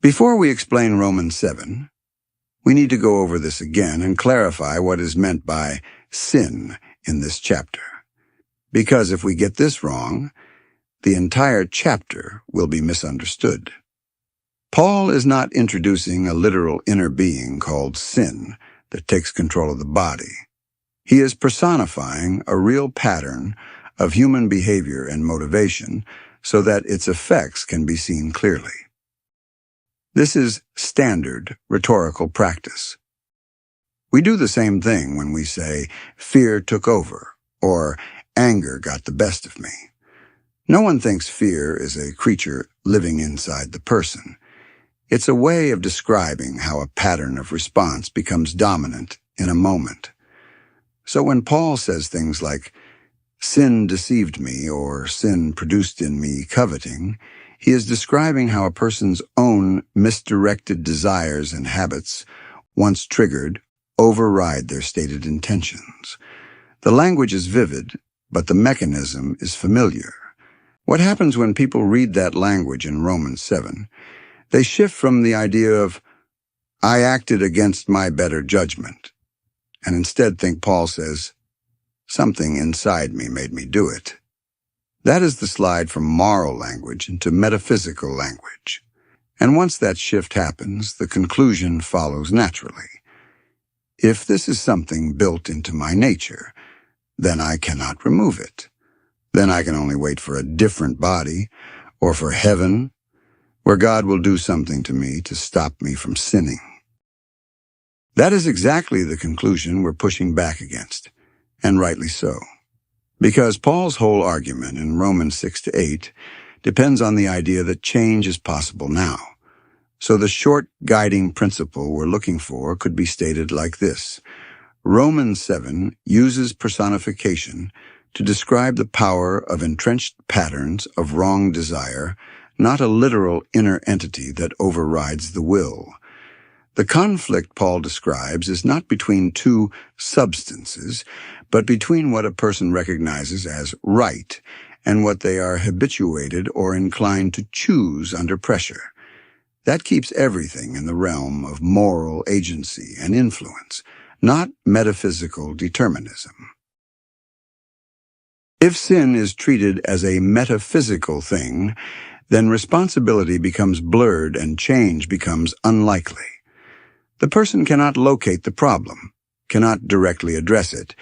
Before we explain Romans 7, we need to go over this again and clarify what is meant by sin in this chapter. Because if we get this wrong, the entire chapter will be misunderstood. Paul is not introducing a literal inner being called sin that takes control of the body. He is personifying a real pattern of human behavior and motivation so that its effects can be seen clearly. This is standard rhetorical practice. We do the same thing when we say, fear took over, or anger got the best of me. No one thinks fear is a creature living inside the person. It's a way of describing how a pattern of response becomes dominant in a moment. So when Paul says things like, sin deceived me, or sin produced in me coveting, he is describing how a person's own misdirected desires and habits, once triggered, override their stated intentions. The language is vivid, but the mechanism is familiar. What happens when people read that language in Romans 7? They shift from the idea of, I acted against my better judgment, and instead think Paul says, something inside me made me do it. That is the slide from moral language into metaphysical language. And once that shift happens, the conclusion follows naturally. If this is something built into my nature, then I cannot remove it. Then I can only wait for a different body, or for heaven, where God will do something to me to stop me from sinning. That is exactly the conclusion we're pushing back against, and rightly so. Because Paul's whole argument in Romans 6-8 depends on the idea that change is possible now. So the short guiding principle we're looking for could be stated like this. Romans 7 uses personification to describe the power of entrenched patterns of wrong desire, not a literal inner entity that overrides the will. The conflict Paul describes is not between two substances, but between what a person recognizes as right and what they are habituated or inclined to choose under pressure. That keeps everything in the realm of moral agency and influence, not metaphysical determinism. If sin is treated as a metaphysical thing, then responsibility becomes blurred and change becomes unlikely. The person cannot locate the problem, cannot directly address it,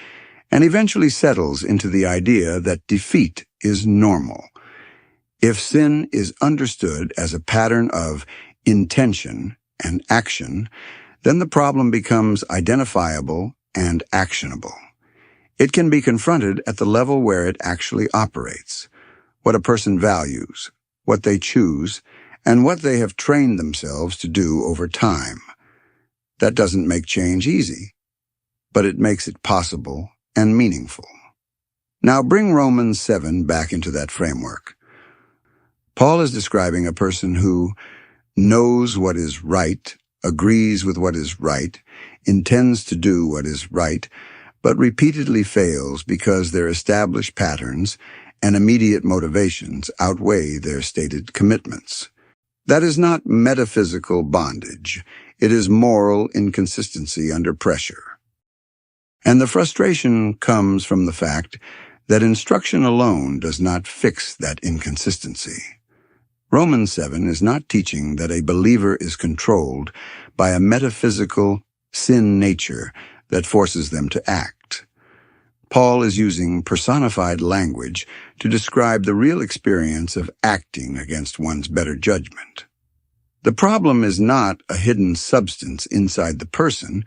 and eventually settles into the idea that defeat is normal. If sin is understood as a pattern of intention and action, then the problem becomes identifiable and actionable. It can be confronted at the level where it actually operates, what a person values, what they choose, and what they have trained themselves to do over time. That doesn't make change easy, but it makes it possible and meaningful. Now bring Romans 7 back into that framework. Paul is describing a person who knows what is right, agrees with what is right, intends to do what is right, but repeatedly fails because their established patterns and immediate motivations outweigh their stated commitments. That is not metaphysical bondage. It is moral inconsistency under pressure. And the frustration comes from the fact that instruction alone does not fix that inconsistency. Romans 7 is not teaching that a believer is controlled by a metaphysical sin nature that forces them to act. Paul is using personified language to describe the real experience of acting against one's better judgment. The problem is not a hidden substance inside the person,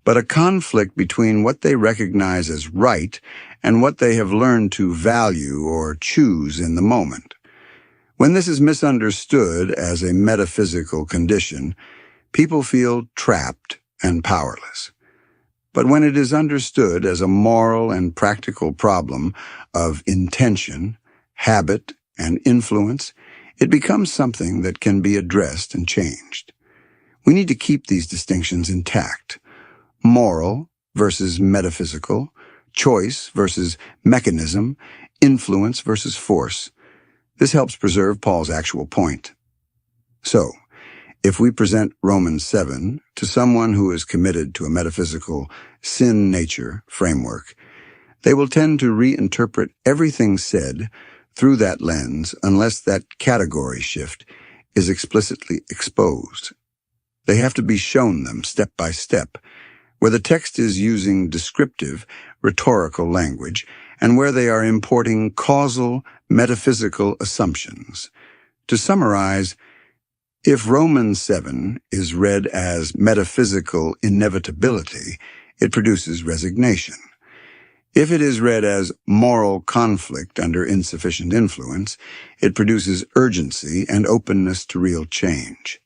but a conflict between what they recognize as right and what they have learned to value or choose in the moment. When this is misunderstood as a metaphysical condition, people feel trapped and powerless. But when it is understood as a moral and practical problem of intention, habit, and influence, it becomes something that can be addressed and changed. We need to keep these distinctions intact. Moral versus metaphysical, choice versus mechanism, influence versus force. This helps preserve Paul's actual point. So, If we present Romans 7 to someone who is committed to a metaphysical sin-nature framework, they will tend to reinterpret everything said through that lens unless that category shift is explicitly exposed. They have to be shown them step by step, where the text is using descriptive, rhetorical language, and where they are importing causal, metaphysical assumptions. To summarize, if Romans 7 is read as metaphysical inevitability, it produces resignation. If it is read as moral conflict under insufficient influence, it produces urgency and openness to real change.